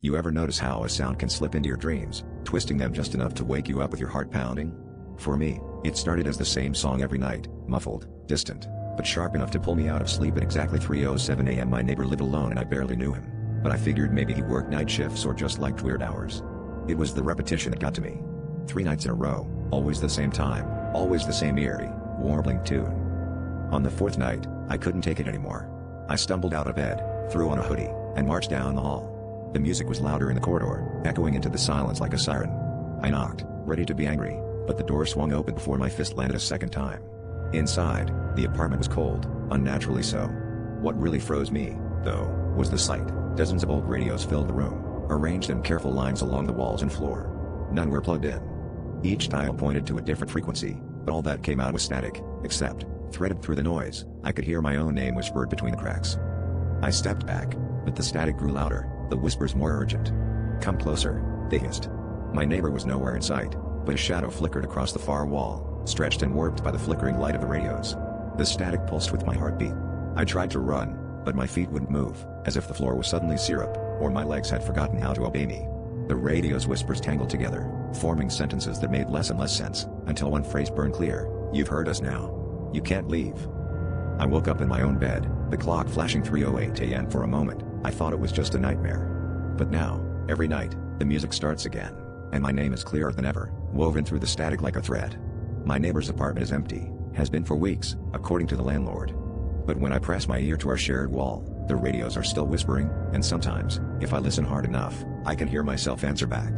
You ever notice how a sound can slip into your dreams, twisting them just enough to wake you up with your heart pounding? For me, it started as the same song every night, muffled, distant, but sharp enough to pull me out of sleep at exactly 3:07 a.m. My neighbor lived alone and I barely knew him, but I figured maybe he worked night shifts or just liked weird hours. It was the repetition that got to me. 3 nights in a row, always the same time, always the same eerie, warbling tune. On the 4th night, I couldn't take it anymore. I stumbled out of bed, threw on a hoodie, and marched down the hall. The music was louder in the corridor, echoing into the silence like a siren. I knocked, ready to be angry, but the door swung open before my fist landed a second time. Inside, the apartment was cold, unnaturally so. What really froze me, though, was the sight. Dozens of old radios filled the room, arranged in careful lines along the walls and floor. None were plugged in. Each dial pointed to a different frequency, but all that came out was static, except, threaded through the noise, I could hear my own name whispered between the cracks. I stepped back, but the static grew louder, the whispers more urgent. "Come closer," they hissed. My neighbor was nowhere in sight, but a shadow flickered across the far wall, stretched and warped by the flickering light of the radios. The static pulsed with my heartbeat. I tried to run, but my feet wouldn't move, as if the floor was suddenly syrup, or my legs had forgotten how to obey me. The radio's whispers tangled together, forming sentences that made less and less sense, until one phrase burned clear: "You've heard us now. You can't leave." I woke up in my own bed, the clock flashing 3:08 a.m. For a moment, I thought it was just a nightmare. But now, every night, the music starts again, and my name is clearer than ever, woven through the static like a thread. My neighbor's apartment is empty, has been for weeks, according to the landlord. But when I press my ear to our shared wall, the radios are still whispering, and sometimes, if I listen hard enough, I can hear myself answer back.